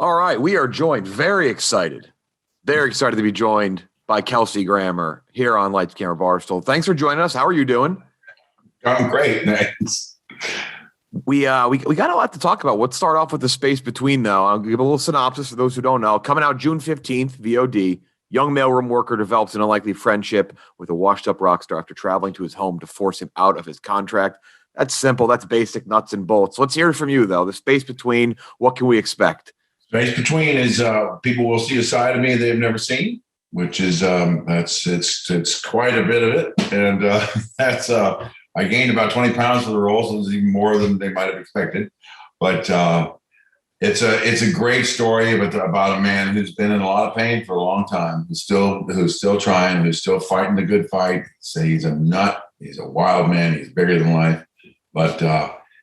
All right, we are joined, very excited to be joined by Kelsey Grammer here on Lights Camera Barstool. Thanks for joining us. How are you doing? I'm great, thanks. We got a lot to talk about. Let's start off with The Space Between, though. I'll give a little synopsis for those who don't know. Coming out June 15th, VOD. Young mailroom worker develops an unlikely friendship with a washed-up rock star after traveling to his home to force him out of his contract. That's simple. That's basic nuts and bolts. Let's hear it from you, though. The Space Between, what can we expect? Space Between is people will see a side of me they've never seen, which is it's quite a bit of it, and that's I gained about 20 pounds for the role, so it's even more than they might have expected. But it's a great story about a man who's been in a lot of pain for a long time, who's still trying, who's still fighting the good fight. Say he's a nut, he's a wild man, he's bigger than life, but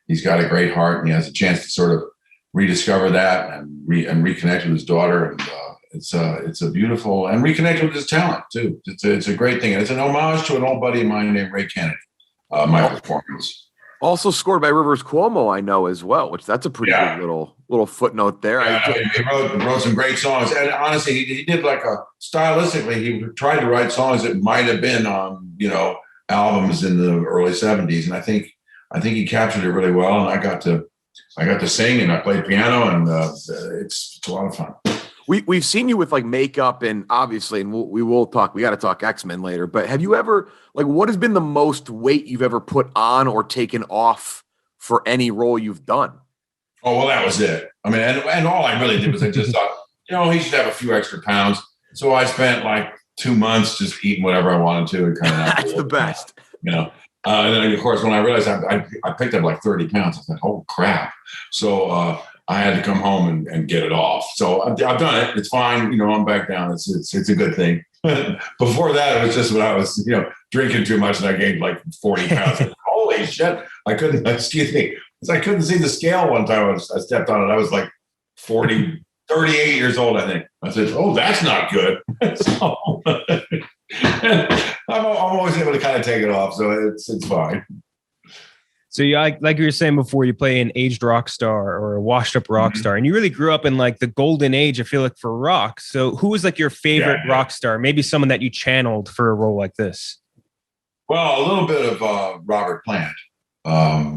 he's got a great heart, and he has a chance to sort of rediscover that and reconnect with his daughter, and it's a beautiful, and reconnect with his talent too. It's a great thing. It's an homage to an old buddy of mine named Ray Kennedy. My performance. Also scored by Rivers Cuomo, I know as well, which that's a pretty good little footnote there. Yeah, he wrote some great songs, and honestly, he did stylistically. He tried to write songs that might have been on albums in the early '70s, and I think he captured it really well. And I got to sing, and I played piano, and it's a lot of fun. We've seen you with makeup, and obviously, and we got to talk X-Men later, but have you ever, what has been the most weight you've ever put on or taken off for any role you've done? Oh, well, that was it. I mean, and all I really did was I just thought, he should have a few extra pounds. So I spent 2 months just eating whatever I wanted to. And kind of that's the best. And then, of course, when I realized I picked up 30 pounds, I thought, oh, crap. So, I had to come home and get it off. So I've done it. It's fine. I'm back down. It's a good thing. Before that, it was just when I was, drinking too much and I gained 40 pounds. Holy shit. I couldn't see the scale one time I stepped on it. I was 38 years old, I think. I said, oh, that's not good. So, I'm always able to kind of take it off. So it's fine. So like you were saying before, you play an aged rock star or a washed up rock star, and you really grew up in the golden age, I feel like, for rock. So who was your favorite rock star? Maybe someone that you channeled for a role like this? Well, a little bit of Robert Plant. I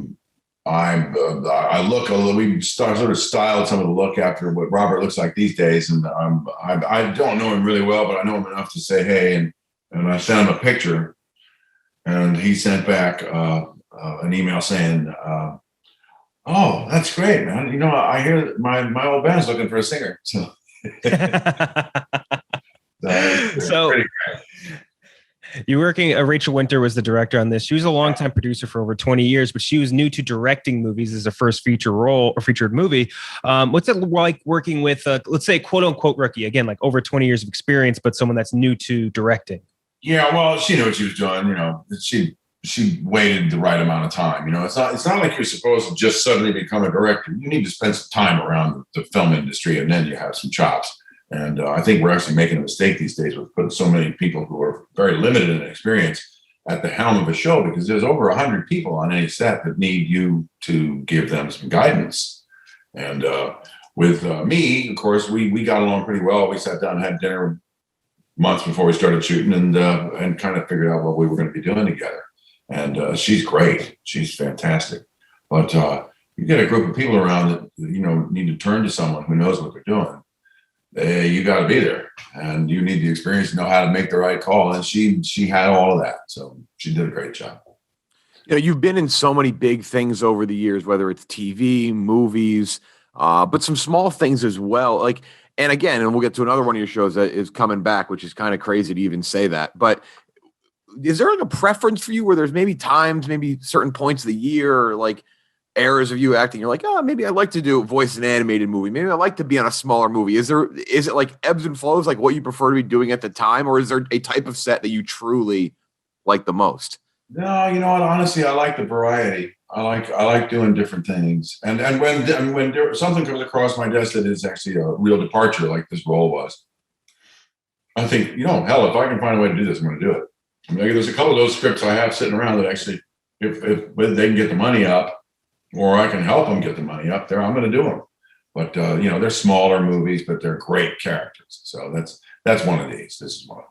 look a little, we sort of styled some of the look after what Robert looks like these days. And I don't know him really well, but I know him enough to say, hey, and I sent him a picture, and he sent back, an email saying, oh, that's great, man. I hear my old band's looking for a singer. So, you're working, Rachel Winter was the director on this. She was a longtime producer for over 20 years, but she was new to directing movies as a first feature role or featured movie. What's it like working with, let's say, quote unquote rookie, again, over 20 years of experience, but someone that's new to directing? Yeah, well, she knew what she was doing. She waited the right amount of time. It's not like you're supposed to just suddenly become a director. You need to spend some time around the film industry, and then you have some chops. And I think we're actually making a mistake these days with putting so many people who are very limited in experience at the helm of a show, because there's over 100 people on any set that need you to give them some guidance. And with me, of course, we got along pretty well. We sat down and had dinner months before we started shooting, and kind of figured out what we were going to be doing together. And she's great. She's fantastic. But you get a group of people around that, need to turn to someone who knows what they're doing. You got to be there, and you need the experience to know how to make the right call. And she had all of that. So she did a great job. You've been in so many big things over the years, whether it's TV, movies, but some small things as well. And again, and we'll get to another one of your shows that is coming back, which is kind of crazy to even say that. But is there a preference for you where there's maybe times, maybe certain points of the year, or eras of you acting, you're maybe I'd like to do voice an animated movie. Maybe I'd like to be on a smaller movie. Is it ebbs and flows, what you prefer to be doing at the time? Or is there a type of set that you truly like the most? No, you know what? Honestly, I like the variety. I like doing different things. And when something comes across my desk that is actually a real departure, like this role was, I think, hell, if I can find a way to do this, I'm going to do it. There's a couple of those scripts I have sitting around that actually, if they can get the money up, or I can help them get the money up there, I'm going to do them. But they're smaller movies, but they're great characters. So that's one of these. This is one.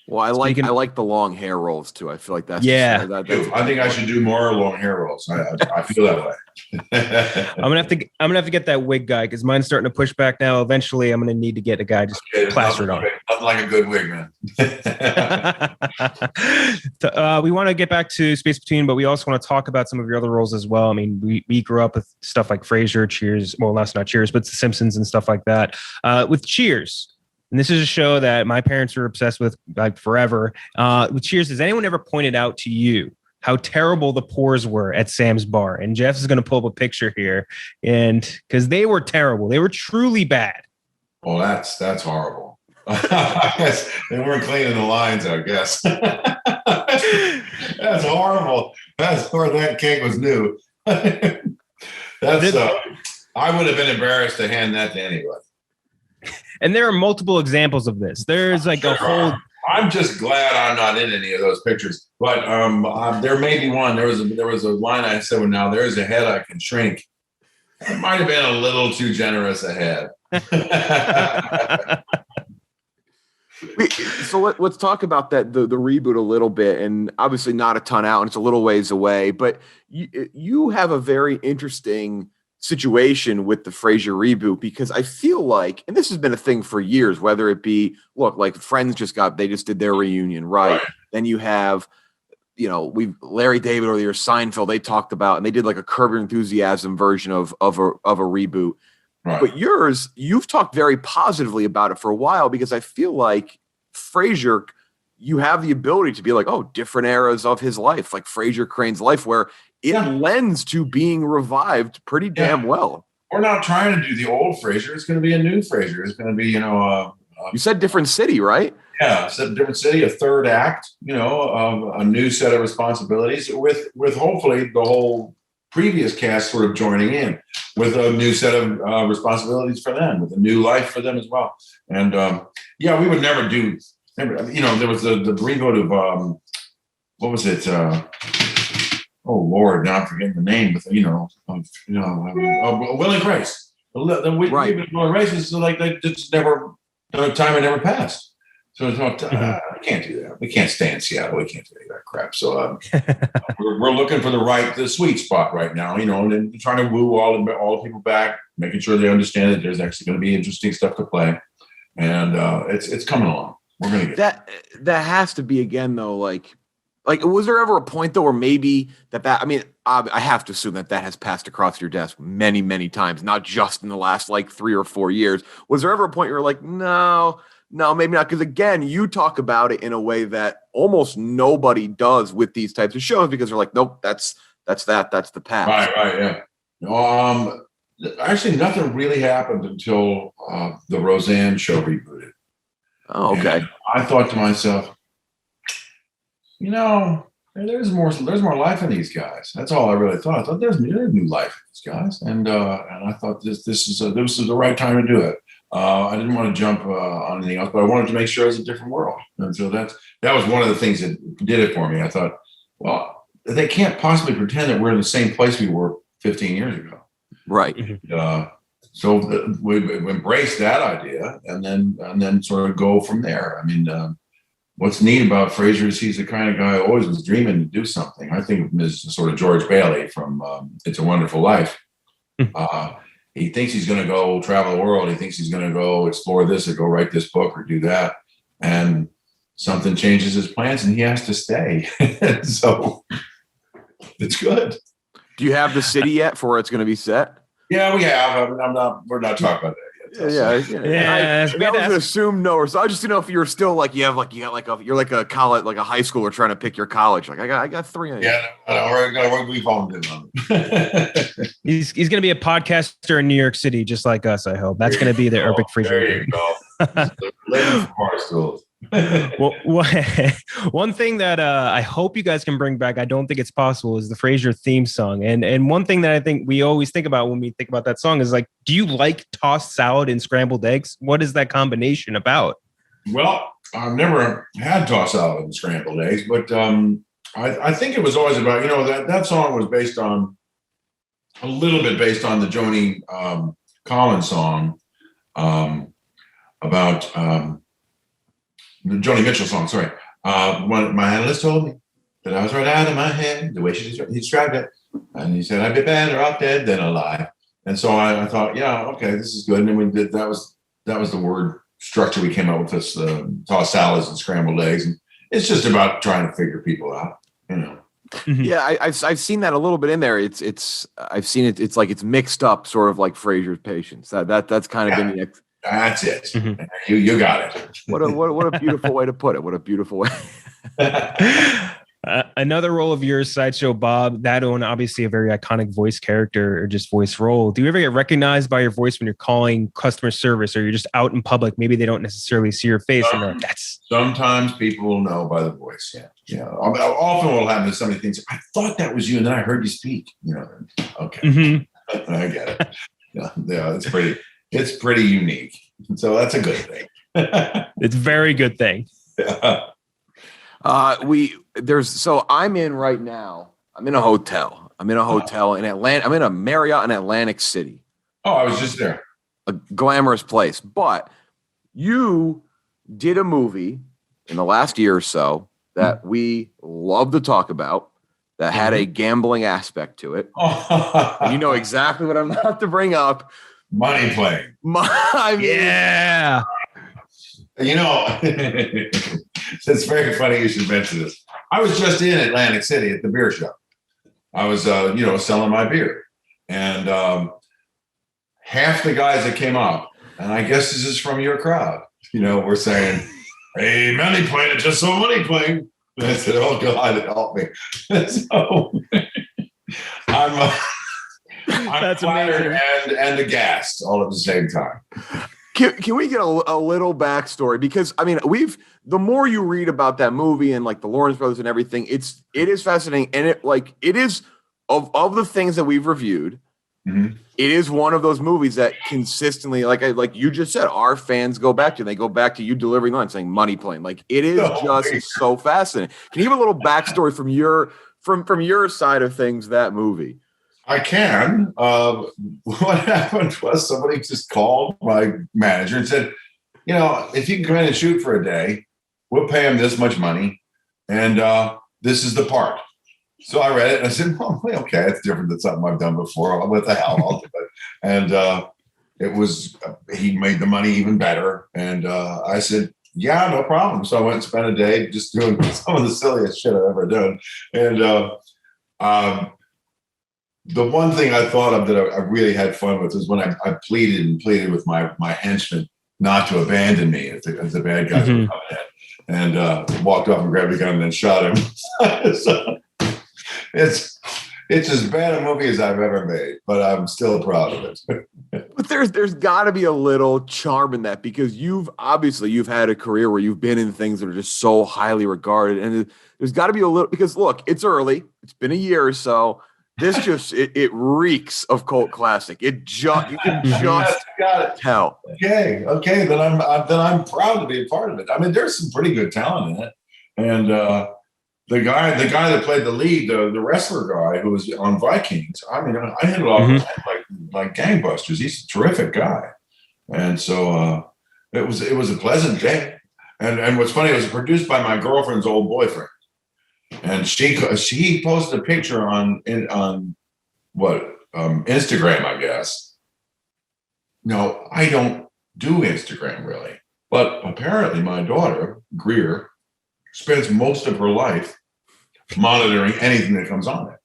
Well, I like the long hair rolls too. I feel like that's I think I should do more long hair rolls. I feel that way. I'm gonna have to get that wig guy because mine's starting to push back now. Eventually, I'm gonna need to get a guy just plastered on. Nothing like a good wig, man. We want to get back to Space Between, but we also want to talk about some of your other roles as well. I mean, we grew up with stuff like Frasier, Cheers. Well, that's not Cheers, but The Simpsons and stuff like that. With Cheers. And this is a show that my parents were obsessed with like forever. With Cheers, has anyone ever pointed out to you how terrible the pours were at Sam's Bar? And Jeff is going to pull up a picture here, and because they were terrible, they were truly bad. Well, that's horrible. They weren't cleaning the lines, I guess. That's horrible. That's where that cake was new. I would have been embarrassed to hand that to anybody. And there are multiple examples of this. There's like a whole. I'm just glad I'm not in any of those pictures. But there may be one. There was a line I said, well, now there's a head I can shrink. It might have been a little too generous a head. So let's talk about the reboot a little bit, and obviously not a ton out, and it's a little ways away. But you have a very interesting situation with the Frasier reboot, because I feel like, and this has been a thing for years, whether it be, like Friends they just did their reunion, right? Then you have, Larry David or Seinfeld, they talked about, and they did like a Curb Your Enthusiasm version of a reboot. Right. But you've talked very positively about it for a while, because I feel like Frasier, you have the ability to be like, different eras of his life, like Frasier Crane's life, where it lends to being revived pretty damn well. We're not trying to do the old Frasier. It's going to be a new Frasier. It's going to be, you said different city, right? Yeah, it's a different city, a third act, a new set of responsibilities with hopefully the whole previous cast sort of joining in with a new set of responsibilities for them, with a new life for them as well. And we would never do. There was the reboot of what was it? Oh Lord, now I'm forgetting the name. But Will and Grace. The Will and Grace is like they just never. The time had never passed. So it's not. I can't do that. We can't stay in Seattle. We can't do any of that crap. So we're looking for the sweet spot right now. And then trying to woo all the people back, making sure they understand that there's actually going to be interesting stuff to play, and it's coming along. We're going to get that. That has to be again though, like, was there ever a point though where maybe that I mean, I have to assume that has passed across your desk many, many times, not just in the last 3 or 4 years. Was there ever a point where you're like, no, maybe not? Because again, you talk about it in a way that almost nobody does with these types of shows, because they're like, nope, that's the past. Right, yeah. Actually, nothing really happened until the Roseanne show rebooted. Oh, okay. And I thought to myself, there's more life in these guys. That's all I really thought. I thought there's new life in these guys, and I thought this is the right time to do it. I didn't want to jump on anything else, but I wanted to make sure it was a different world, and so that was one of the things that did it for me. I thought, well, they can't possibly pretend that we're in the same place we were 15 years ago, right? So we embraced that idea, and then sort of go from there. I mean. What's neat about Frasier is he's the kind of guy who always was dreaming to do something. I think of him as sort of George Bailey from It's a Wonderful Life. He thinks he's going to go travel the world. He thinks he's going to go explore this or go write this book or do that. And something changes his plans and he has to stay. So it's good. Do you have the city yet for where it's going to be set? Yeah, we have. We're not talking about that. Yeah. I was gonna assume no, or so I just didn't know if you're still you're like a college, like a high schooler trying to pick your college. Like I got 3. Yeah, we found him. He's gonna be a podcaster in New York City, just like us. I hope that's gonna be the Urbic Frasier. There you go. Living for Barstool. Well, one thing that I hope you guys can bring back, I don't think it's possible, is the Frasier theme song. And one thing that I think we always think about when we think about that song is do you like tossed salad and scrambled eggs? What is that combination about? Well, I've never had tossed salad and scrambled eggs, but I think it was always about, that song was based on a little bit based on the Joni Collins song about the Joni Mitchell song. Sorry, when my analyst told me that I was right out of my head, the way he described it, and he said I'd be better off dead than alive. And so I thought, yeah, okay, this is good. And then we did that was the word structure we came up with, this tossed salads and scrambled eggs, and it's just about trying to figure people out, you know. Mm-hmm. Yeah, I've seen that a little bit in there. I've seen it. It's like it's mixed up, sort of like Frasier's Patience. That's kind of been the. That's it. Mm-hmm. You got it. What a beautiful way to put it. What a beautiful way. Another role of yours, Sideshow Bob, that one obviously a very iconic voice character or just voice role. Do you ever get recognized by your voice when you're calling customer service or you're just out in public? Maybe they don't necessarily see your face. And like, that's sometimes people will know by the voice. Yeah. Yeah. Often what will happen is somebody thinks, I thought that was you, and then I heard you speak. You know, okay. Mm-hmm. I get it. Yeah, it's pretty unique. So that's a good thing. It's a very good thing. Yeah. So I'm in right now. I'm in a hotel. I'm in Atlanta. I'm in a Marriott in Atlantic City. Oh, I was just there. A glamorous place. But you did a movie in the last year or so that we love to talk about that had a gambling aspect to it. And you know exactly what I'm about to bring up. Money playing. Yeah. You know, it's very funny you should mention this. I was just in Atlantic City at the beer shop. I was, selling my beer. And half the guys that came up, and I guess this is from your crowd, were saying, hey, money playing, it's just so money playing. And I said, oh, God, help me. So I'm That's flattered amazing. and aghast all at the same time. Can we get a little backstory? Because I mean, the more you read about that movie and like the Lawrence brothers and everything, it is fascinating, and it is of the things that we've reviewed. Mm-hmm. It is one of those movies that consistently, like you just said, our fans go back to. They go back to you delivering lines saying "money plane." Like it is just so fascinating. Can you give a little backstory from your side of things? That movie. I can. What happened was somebody just called my manager and said, if you can come in and shoot for a day, we'll pay him this much money. And this is the part. So I read it and I said, well, okay, it's different than something I've done before. What the hell? I'll do it. And he made the money even better. And I said, yeah, no problem. So I went and spent a day just doing some of the silliest shit I've ever done. And the one thing I thought of that I really had fun with was when I pleaded with my henchmen not to abandon me if the bad guys were coming in, and walked off and grabbed a gun and then shot him. So it's as bad a movie as I've ever made, but I'm still proud of it. But there's got to be a little charm in that, because you've had a career where you've been in things that are just so highly regarded, and there's got to be a little, because look, it's early, it's been a year or so. This just it reeks of cult classic. You can just tell. Okay. Then I'm proud to be a part of it. I mean, there's some pretty good talent in it, and the guy that played the lead, the wrestler guy who was on Vikings. I mean, I hit it off like gangbusters. He's a terrific guy, and so it was a pleasant day. And what's funny, it was produced by my girlfriend's old boyfriend. And she posted a picture on Instagram, I guess. No, I don't do Instagram really, but apparently my daughter Greer spends most of her life monitoring anything that comes on it.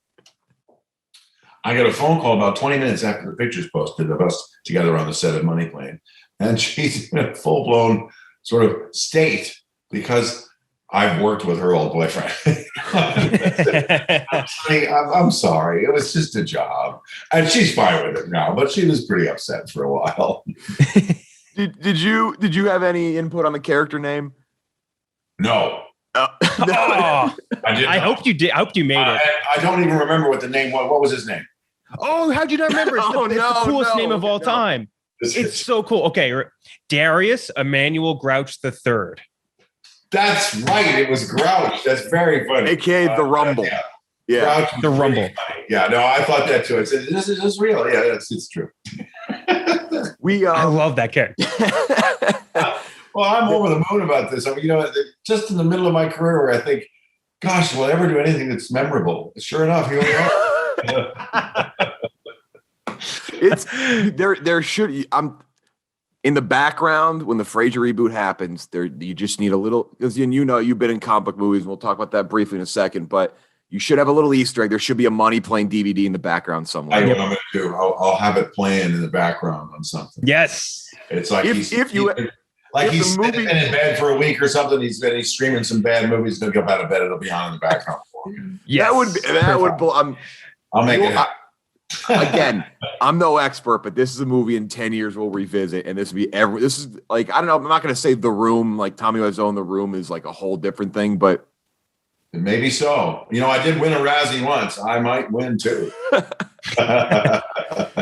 I got a phone call about 20 minutes after the picture's posted of us together on the set of Money Plane, and she's in a full-blown sort of state because I've worked with her old boyfriend. I'm sorry. It was just a job. And she's fine with it now, but she was pretty upset for a while. Did you have any input on the character name? No. No. I did. I hoped you did. I hoped you made it. I don't even remember what the name was. What was his name? Oh, how'd you not remember? It's the coolest name of all time. It's so cool. Okay. Darius Emmanuel Grouch III. That's right. It was Grouch. That's very funny. AKA the Rumble. Yeah. The Rumble. Yeah, no, I thought that too. I said, this is real. Yeah, it's true. I love that character. Well, I'm over the moon about this. I mean, just in the middle of my career where I think, gosh, will I ever do anything that's memorable? Sure enough, here we are. It's there should I'm in the background when the Frasier reboot happens. There you just need a little, because you've been in comic book movies. And we'll talk about that briefly in a second, but you should have a little Easter egg. There should be a Money playing DVD in the background somewhere. I know what I'm going to do. I'll have it playing in the background on something. Yes, it's like he's been in bed for a week or something. He's streaming some bad movies. He'll get out of bed. It'll be on in the background for him. Yes. I'll make it happen. Again, I'm no expert, but this is a movie in 10 years we'll revisit, and this is like, I don't know, I'm not going to say The Room, like Tommy Wiseau, The Room is like a whole different thing, but maybe so. I did win a Razzie once. I might win too.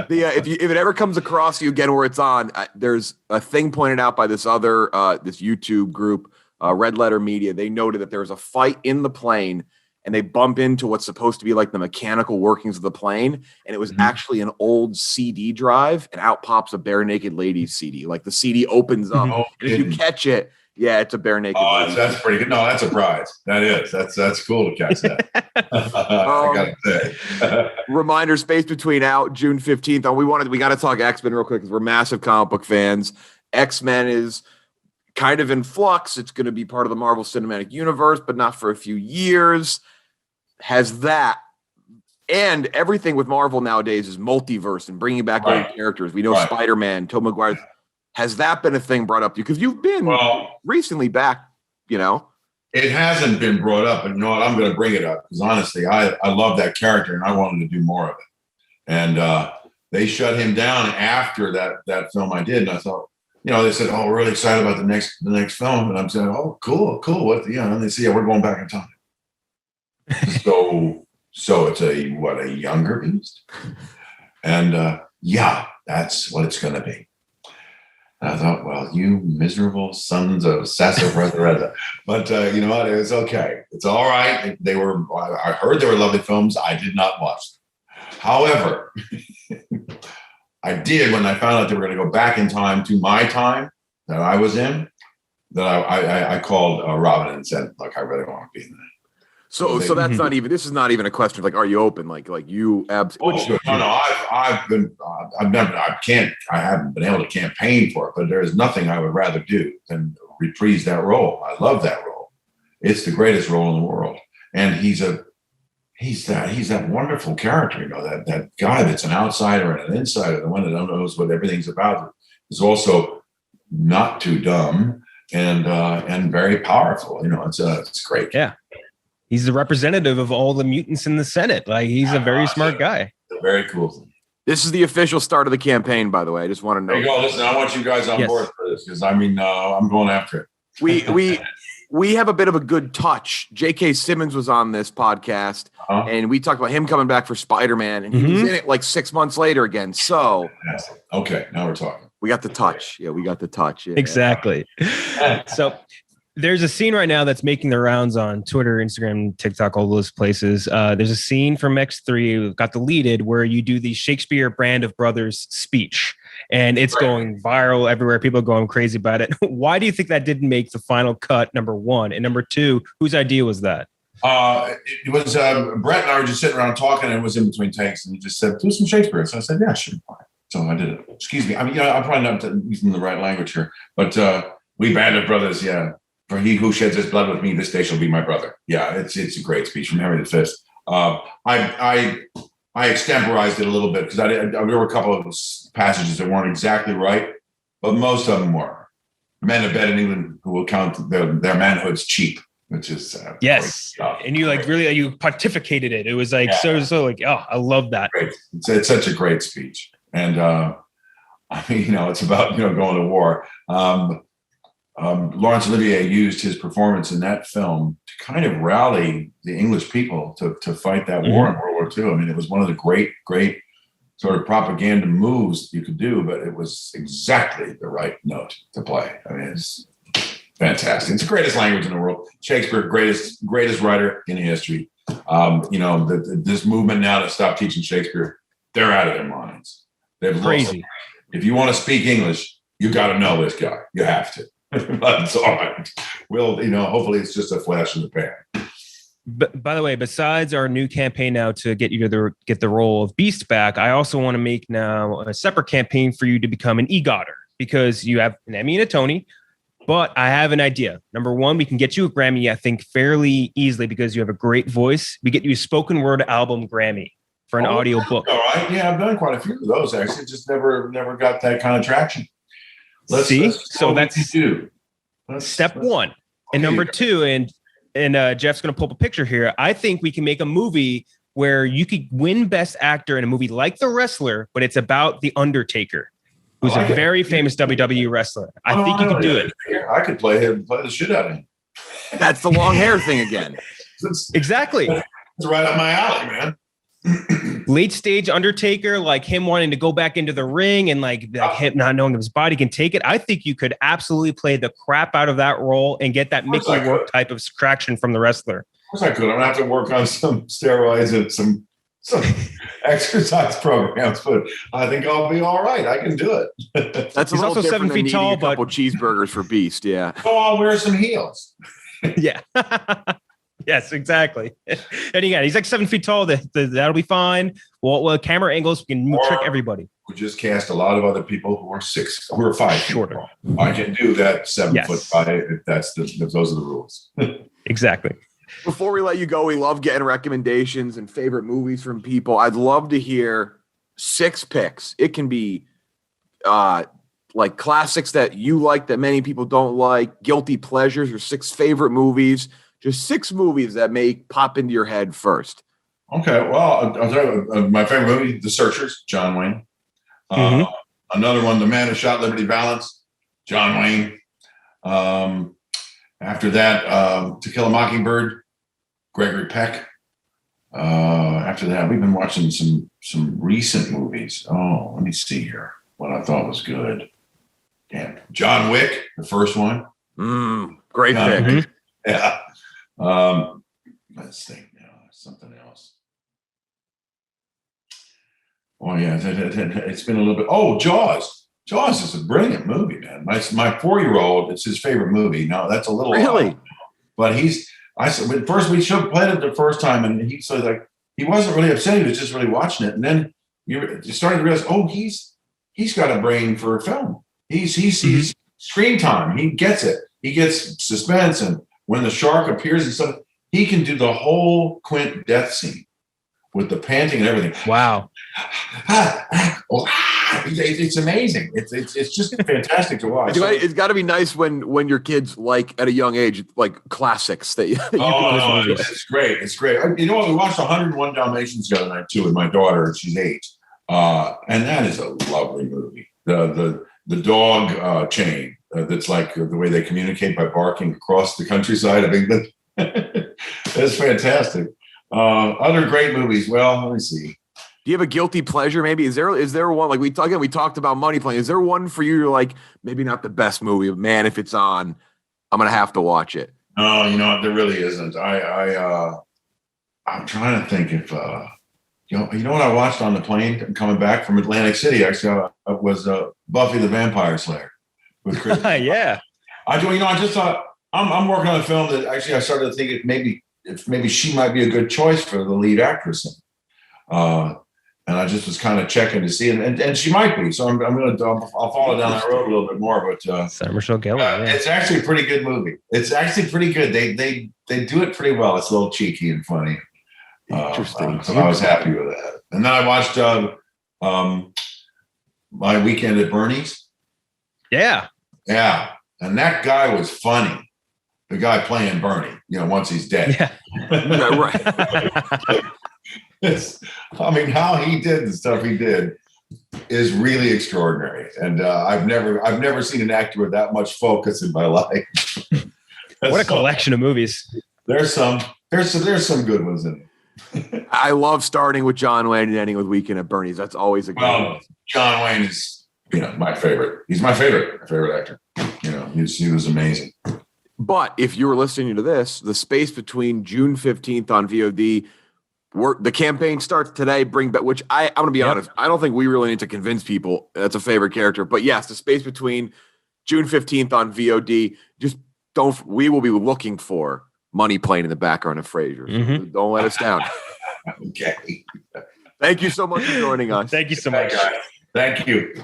If it ever comes across you again where it's on, there's a thing pointed out by this other this YouTube group, Red Letter Media. They noted that there was a fight in the plane, and they bump into what's supposed to be like the mechanical workings of the plane, and it was actually an old CD drive, and out pops a Bare Naked Ladies CD. Like the CD opens up, and if you catch it, yeah, it's a Bare Naked. Oh, that's pretty good. No, that's a prize. That is. That's cool to catch that. I gotta say. Reminder: space between out June 15th. We got to talk X-Men real quick because we're massive comic book fans. X-Men is kind of in flux. It's going to be part of the Marvel Cinematic Universe, but not for a few years. Has that, and everything with Marvel nowadays is multiverse and bringing back old characters. We know Spider-Man, Tobey Maguire. Has that been a thing brought up to you? Because you've been recently back, It hasn't been brought up, but you know what? I'm going to bring it up because honestly, I love that character and I wanted to do more of it. And they shut him down after that film I did, and I thought, they said, "Oh, we're really excited about the next film," and I'm saying, "Oh, cool. What?" And they say, "Yeah, we're going back in time." So it's a younger beast, and that's what it's going to be. And I thought, well, you miserable sons of Sassafras. But you know what? It was okay. It's all right. I heard they were lovely films. I did not watch them. However, I did when I found out they were going to go back in time to my time that I was in, that I called Robin and said, "Look, I really want to be in that." So that's not even. This is not even a question of like, are you open? Like you absolutely. No. I haven't been able to campaign for it, but there is nothing I would rather do than reprise that role. I love that role. It's the greatest role in the world, and he's that wonderful character. That guy that's an outsider and an insider, the one that knows what everything's about, is also not too dumb and very powerful. It's great. Yeah. He's the representative of all the mutants in the Senate. Like he's a very smart guy. Very cool. This is the official start of the campaign, by the way. I just want to know. There you go. Listen, I want you guys on board for this because I'm going after it. We have a bit of a good touch. J.K. Simmons was on this podcast, and we talked about him coming back for Spider-Man, and he was in it like 6 months later again. So, okay, now we're talking. We got the touch. Yeah, we got the touch. Yeah. Exactly. So. There's a scene right now that's making the rounds on Twitter, Instagram, TikTok, all those places. There's a scene from X3, got deleted, where you do the Shakespeare Brand of Brothers speech, and it's going viral everywhere. People are going crazy about it. Why do you think that didn't make the final cut, number one? And number two, whose idea was that? It was Brett and I were just sitting around talking, and it was in between takes, and he just said, "Do some Shakespeare." So I said, "Yeah, sure." So I did it. Excuse me. I mean, I'm probably not using the right language here, but we Band of Brothers, yeah. "For he who sheds his blood with me, this day shall be my brother." Yeah, it's a great speech from Henry V. I extemporized it a little bit because there were a couple of passages that weren't exactly right, but most of them were. Men of bed in England who will count their manhoods cheap, which is yes. And you you pontificated it. It was like so like, oh, I love that. Great. It's such a great speech, and it's about going to war. Laurence Olivier used his performance in that film to kind of rally the English people to fight that war in World War II. I mean, it was one of the great sort of propaganda moves you could do, but it was exactly the right note to play. I mean, it's fantastic. It's the greatest language in the world. Shakespeare, greatest writer in history. This movement now to stop teaching Shakespeare, they're out of their minds. They've crazy. if you want to speak English, you got to know this guy. You have to. That's all right. Well, hopefully it's just a flash in the pan. But by the way, besides our new campaign now to get you to get the role of Beast back, I also want to make now a separate campaign for you to become an EGOTer, because you have an Emmy and a Tony. But I have an idea. Number one, we can get you a Grammy, I think, fairly easily because you have a great voice. We get you a spoken word album Grammy for an audio book. All right. Yeah, I've done quite a few of those, actually. Just never got that kind of traction. So that's do. Step one. And number two, and Jeff's going to pull up a picture here. I think we can make a movie where you could win Best Actor in a movie like The Wrestler, but it's about The Undertaker, who's a very famous WWE wrestler. I think you could do it. I could play the shit out of him. That's the long hair thing again. Exactly. It's right up my alley, man. Late stage Undertaker, like him wanting to go back into the ring and like him not knowing if his body can take it. I think you could absolutely play the crap out of that role and get that Mickey Rourke type of traction from the wrestler. Of course I could. I'm gonna have to work on some steroids and some exercise programs, but I think I'll be all right. I can do it. That's He's also 7 feet tall, a couple cheeseburgers for Beast. Yeah. Oh, I'll wear some heels. Yeah. Yes, exactly. And again, he's like 7 feet tall. That'll be fine. Well, camera angles, we can trick everybody. We just cast a lot of other people who are 5 shorter. I can do that 7'5" if those are the rules. Exactly. Before we let you go, we love getting recommendations and favorite movies from people. I'd love to hear 6 picks. It can be like classics that you like that many people don't like, guilty pleasures, or 6 favorite movies. Just 6 movies that may pop into your head first. Okay, well, I'll tell you my favorite movie, The Searchers, John Wayne. Another one, The Man Who Shot Liberty Valance, John Wayne. After that, To Kill a Mockingbird, Gregory Peck. After that, we've been watching some recent movies. Oh, let me see here. What I thought was good. Damn, John Wick, the first one. Great pick. Mm-hmm. Yeah. Let's think now. Something else. Oh yeah, it's been a little bit. Oh, Jaws. Jaws is a brilliant movie, man. My 4-year-old, it's his favorite movie. Now that's a little really, but first we played it the first time, and he said like he wasn't really upset. He was just really watching it, and then you started to realize, oh, he's got a brain for a film. He's screen time. He gets it. He gets suspense, and when the shark appears and stuff, he can do the whole Quint death scene with the panting and everything. Wow. It's amazing. It's just fantastic to watch. It's got to be nice when your kids like at a young age, like classics that you it's great. It's great. You know what? We watched 101 Dalmatians the other night too with my daughter, and she's 8. And that is a lovely movie. The dog chain. That's like the way they communicate by barking across the countryside of England. That's fantastic. Other great movies. Well, let me see. Do you have a guilty pleasure? Maybe is there one like we talked about Money Plane? Is there one for you? You're like maybe not the best movie, but man, if it's on, I'm gonna have to watch it. No, you know there really isn't. I'm trying to think if you know what I watched on the plane coming back from Atlantic City. Actually, was Buffy the Vampire Slayer. With Chris. Yeah. I just thought I'm working on a film that actually I started to think if maybe she might be a good choice for the lead actress. And I just was kind of checking to see, and she might be. So I'll follow down that road a little bit more. But Sarah Michelle Gellar, it's actually a pretty good movie. It's actually pretty good. They do it pretty well. It's a little cheeky and funny. Interesting. So I was happy with that. And then I watched My Weekend at Bernie's. Yeah. Yeah. And that guy was funny. The guy playing Bernie, once he's dead. Yeah, right. How he did the stuff he did is really extraordinary. And I've never seen an actor with that much focus in my life. What a collection of movies. There's some good ones in it. I love starting with John Wayne and ending with Weekend at Bernie's. That's always a good one. John Wayne is my favorite. He's my favorite actor. He was amazing. But if you were listening to this, the space between June 15th on VOD the campaign starts today. Bring back, which I'm going to be honest, I don't think we really need to convince people that's a favorite character. But yes, the space between June 15th on VOD, just we will be looking for money playing in the background of Frasier. So don't let us down. Okay. Thank you so much for joining us. Thank you so much. Thank you.